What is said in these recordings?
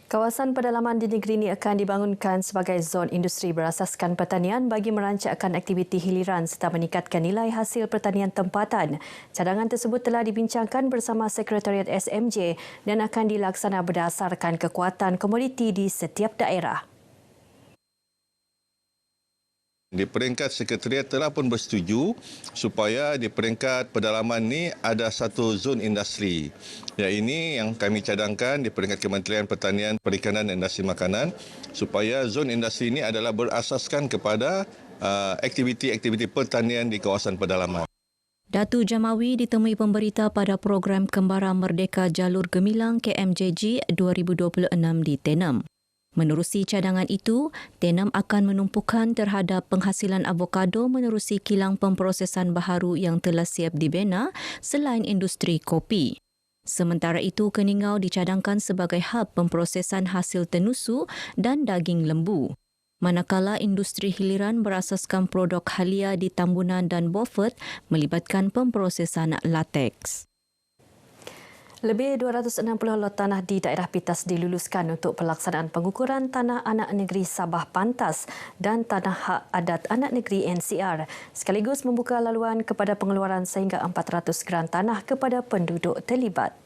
Kawasan pedalaman di negeri ini akan dibangunkan sebagai zon industri berasaskan pertanian bagi merancangkan aktiviti hiliran serta meningkatkan nilai hasil pertanian tempatan. Cadangan tersebut telah dibincangkan bersama Sekretariat SMJ dan akan dilaksana berdasarkan kekuatan komoditi di setiap daerah. Di peringkat sekretariat telah pun bersetuju supaya di peringkat pedalaman ini ada satu zon industri. Yang ini yang kami cadangkan di peringkat Kementerian Pertanian, Perikanan dan Industri Makanan supaya zon industri ini adalah berasaskan kepada aktiviti-aktiviti pertanian di kawasan pedalaman. Datu Jamawi ditemui pemberita pada program Kembara Merdeka Jalur Gemilang KMJG 2026 di Tenem. Menerusi cadangan itu, Tenem akan menumpukan terhadap penghasilan avokado menerusi kilang pemprosesan baharu yang telah siap dibina selain industri kopi. Sementara itu, Keningau dicadangkan sebagai hub pemprosesan hasil tenusu dan daging lembu. Manakala industri hiliran berasaskan produk halia di Tambunan dan Beaufort melibatkan pemprosesan lateks. Lebih 260 lot tanah di daerah Pitas diluluskan untuk pelaksanaan pengukuran tanah anak negeri Sabah Pantas dan tanah hak adat anak negeri NCR sekaligus membuka laluan kepada pengeluaran sehingga 400 geran tanah kepada penduduk terlibat.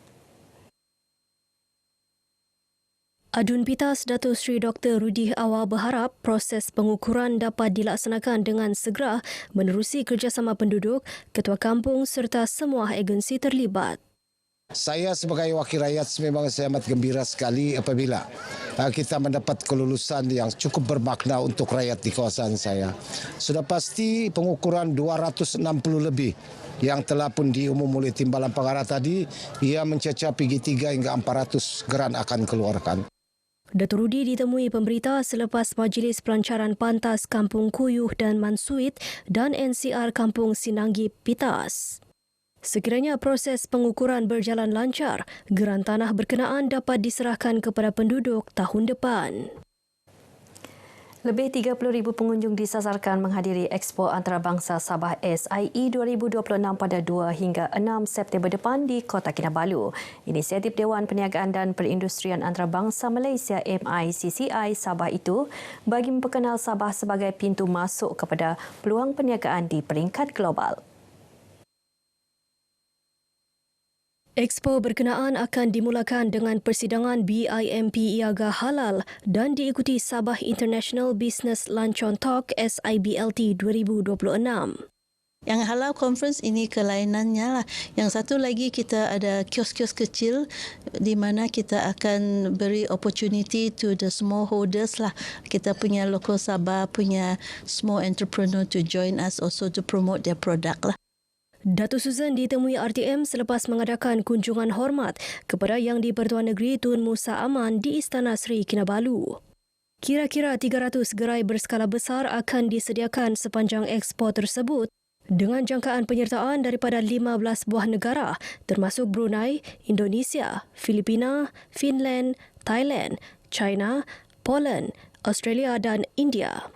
Adun Pitas Datuk Seri Dr. Rudi Awar berharap proses pengukuran dapat dilaksanakan dengan segera menerusi kerjasama penduduk, ketua kampung serta semua agensi terlibat. Saya sebagai wakil rakyat memang saya amat gembira sekali apabila kita mendapat kelulusan yang cukup bermakna untuk rakyat di kawasan saya. Sudah pasti pengukuran 260 lebih yang telah pun diumum oleh Timbalan Pengarah tadi, ia mencacapi 3 hingga 400 geran akan keluarkan. Datuk Rudi ditemui pemberita selepas Majlis Pelancaran Pantas Kampung Kuyuh dan Mansuit dan NCR Kampung Sinanggi Pitas. Sekiranya proses pengukuran berjalan lancar, geran tanah berkenaan dapat diserahkan kepada penduduk tahun depan. Lebih 30,000 pengunjung disasarkan menghadiri Expo Antarabangsa Sabah SIE 2026 pada 2 hingga 6 September depan di Kota Kinabalu. Inisiatif Dewan Perniagaan dan Perindustrian Antarabangsa Malaysia MICCI Sabah itu bagi memperkenal Sabah sebagai pintu masuk kepada peluang perniagaan di peringkat global. Expo berkenaan akan dimulakan dengan persidangan BIMP Iaga Halal dan diikuti Sabah International Business Lunch on Talk SIBLT 2026. Yang Halal Conference ini kelainannya lah. Yang satu lagi kita ada kios-kios kecil di mana kita akan beri opportunity to the small holders lah. Kita punya local Sabah punya small entrepreneur to join us also to promote their product lah. Datuk Susan ditemui RTM selepas mengadakan kunjungan hormat kepada Yang di-Pertuan Negeri Tun Musa Aman di Istana Seri Kinabalu. Kira-kira 300 gerai berskala besar akan disediakan sepanjang expo tersebut dengan jangkaan penyertaan daripada 15 buah negara termasuk Brunei, Indonesia, Filipina, Finland, Thailand, China, Poland, Australia dan India.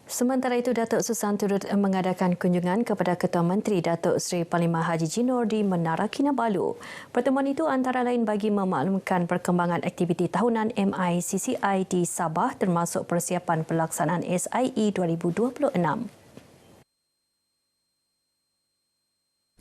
Sementara itu, Datuk Susan turut mengadakan kunjungan kepada Ketua Menteri Datuk Seri Panglima Haji Jinor di Menara Kinabalu. Pertemuan itu antara lain bagi memaklumkan perkembangan aktiviti tahunan MICCI di Sabah termasuk persiapan pelaksanaan SIE 2026.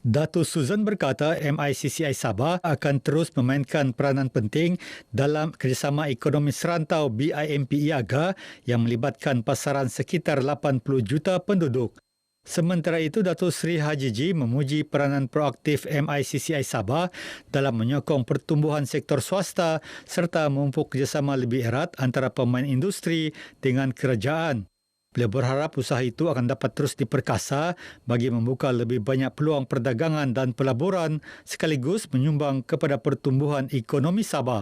Datuk Suzan berkata MICCI Sabah akan terus memainkan peranan penting dalam kerjasama ekonomi serantau BIMP Iaga yang melibatkan pasaran sekitar 80 juta penduduk. Sementara itu, Datuk Seri Haji Ji memuji peranan proaktif MICCI Sabah dalam menyokong pertumbuhan sektor swasta serta memupuk kerjasama lebih erat antara pemain industri dengan kerajaan. Beliau berharap usaha itu akan dapat terus diperkasa bagi membuka lebih banyak peluang perdagangan dan pelaburan sekaligus menyumbang kepada pertumbuhan ekonomi Sabah.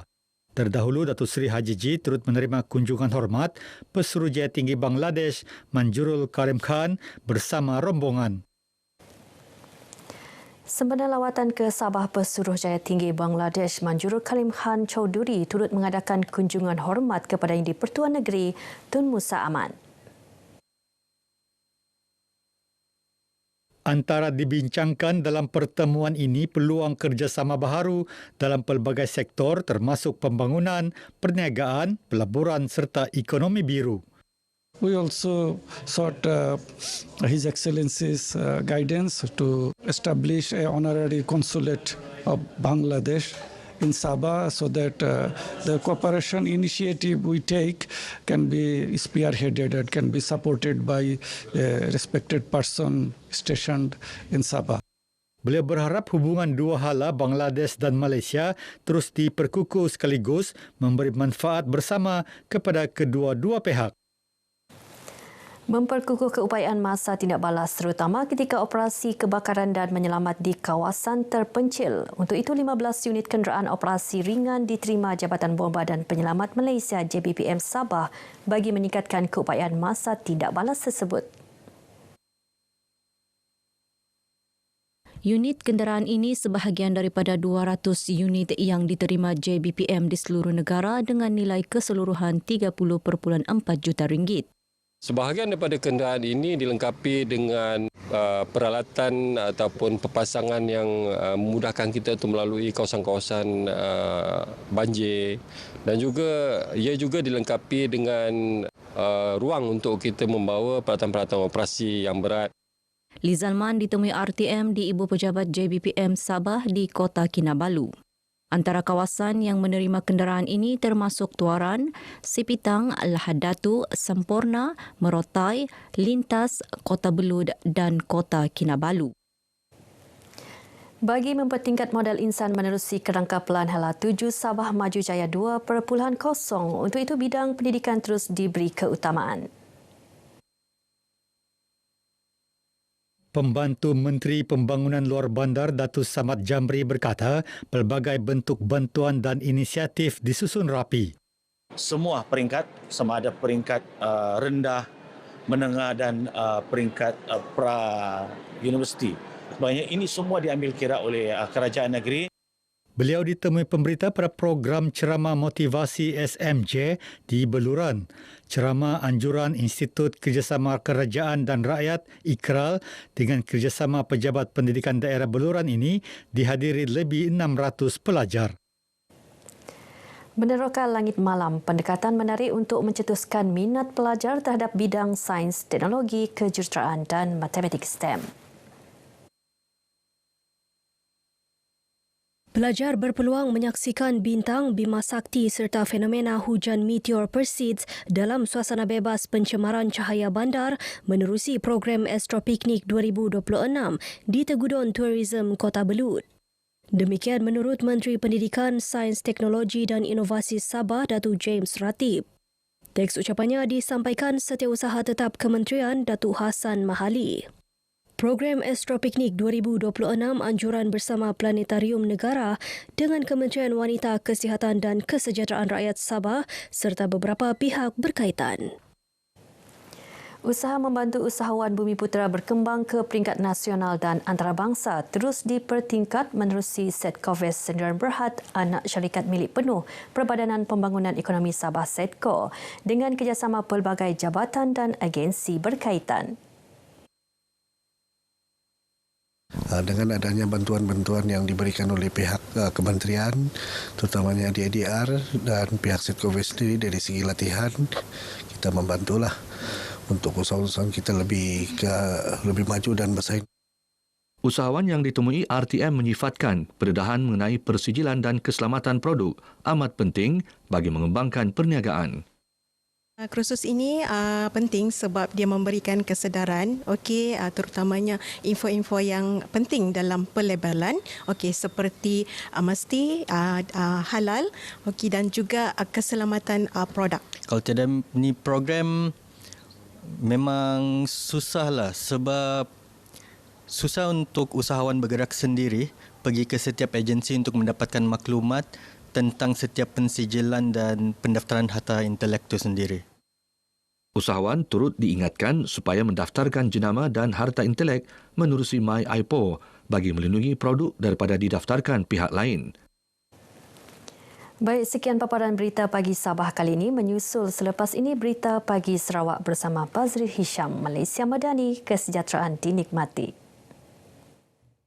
Terdahulu, Datuk Seri Haji Ji turut menerima kunjungan hormat Pesuruhjaya Tinggi Bangladesh Manjurul Karim Khan bersama rombongan. Sempena lawatan ke Sabah, Pesuruhjaya Tinggi Bangladesh Manjurul Karim Khan Chowdhury turut mengadakan kunjungan hormat kepada Yang di-Pertuan Negeri Tun Musa Aman. Antara dibincangkan dalam pertemuan ini peluang kerjasama baharu dalam pelbagai sektor termasuk pembangunan, perniagaan, pelaburan serta ekonomi biru. We also sought His Excellency's guidance to establish an honorary consulate of Bangladesh in Sabah so that the cooperation initiative we take can be spearheaded and can be supported by a respected person stationed in Sabah. Beliau berharap hubungan dua hala Bangladesh dan Malaysia terus diperkukuh sekaligus memberi manfaat bersama kepada kedua-dua pihak. Memperkukuh keupayaan masa tindak balas terutama ketika operasi kebakaran dan menyelamat di kawasan terpencil. Untuk itu, 15 unit kenderaan operasi ringan diterima Jabatan Bomba dan Penyelamat Malaysia JBPM Sabah bagi meningkatkan keupayaan masa tindak balas tersebut. Unit kenderaan ini sebahagian daripada 200 unit yang diterima JBPM di seluruh negara dengan nilai keseluruhan 30.4 juta ringgit. Sebahagian daripada kenderaan ini dilengkapi dengan peralatan ataupun perpasangan yang memudahkan kita untuk melalui kawasan-kawasan banjir dan juga ia juga dilengkapi dengan ruang untuk kita membawa peralatan-peralatan operasi yang berat. Lizalman ditemui RTM di Ibu Pejabat JBPM Sabah di Kota Kinabalu. Antara kawasan yang menerima kenderaan ini termasuk Tuaran, Sipitang, Lahad Datu, Semporna, Merotai, Lintas, Kota Belud dan Kota Kinabalu. Bagi mempertingkat modal insan menerusi kerangka Pelan Hala 7 Sabah Maju Jaya 2.0, untuk itu bidang pendidikan terus diberi keutamaan. Pembantu Menteri Pembangunan Luar Bandar Datuk Samad Jamri berkata pelbagai bentuk bantuan dan inisiatif disusun rapi. Semua peringkat, sama ada peringkat rendah, menengah dan peringkat pra-universiti. Sebenarnya ini semua diambil kira oleh kerajaan negeri. Beliau ditemui pemberita pada program ceramah motivasi SMJ di Beluran. Ceramah anjuran Institut Kerjasama Kerajaan dan Rakyat IKRAL dengan kerjasama Pejabat Pendidikan Daerah Beluran ini dihadiri lebih 600 pelajar. Meneroka langit malam, pendekatan menarik untuk mencetuskan minat pelajar terhadap bidang sains, teknologi, kejuruteraan dan matematik STEM. Pelajar berpeluang menyaksikan bintang Bima Sakti serta fenomena hujan meteor Perseids dalam suasana bebas pencemaran cahaya bandar menerusi program Astropiknik 2026 di Tegudon Tourism Kota Belud. Demikian menurut Menteri Pendidikan, Sains, Teknologi dan Inovasi Sabah, Datuk James Ratib. Teks ucapannya disampaikan Setiausaha Tetap Kementerian, Datuk Hassan Mahali. Program Astropiknik 2026 anjuran bersama Planetarium Negara dengan Kementerian Wanita, Kesihatan dan Kesejahteraan Rakyat Sabah serta beberapa pihak berkaitan. Usaha membantu usahawan Bumiputera berkembang ke peringkat nasional dan antarabangsa terus dipertingkat menerusi Setcovest Sdn Berhad, anak syarikat milik penuh Perbadanan Pembangunan Ekonomi Sabah Setco dengan kerjasama pelbagai jabatan dan agensi berkaitan. Dengan adanya bantuan-bantuan yang diberikan oleh pihak kementerian, terutamanya DADR dan pihak Setcovest sendiri dari segi latihan, kita membantulah untuk usaha-usaha kita lebih maju dan bersaing. Usahawan yang ditemui RTM menyifatkan pendedahan mengenai persijilan dan keselamatan produk amat penting bagi mengembangkan perniagaan. Kursus ini penting sebab dia memberikan kesedaran, terutamanya info-info yang penting dalam pelabelan, seperti mesti halal, dan juga keselamatan produk. Kalau tiada ni program memang susahlah sebab susah untuk usahawan bergerak sendiri pergi ke setiap agensi untuk mendapatkan maklumat tentang setiap pensijilan dan pendaftaran harta intelek itu sendiri. Usahawan turut diingatkan supaya mendaftarkan jenama dan harta intelek menerusi MyIPO bagi melindungi produk daripada didaftarkan pihak lain. Baik, sekian paparan berita pagi Sabah kali ini. Menyusul selepas ini berita pagi Sarawak bersama Bazril Hisham. Malaysia Madani, kesejahteraan dinikmati.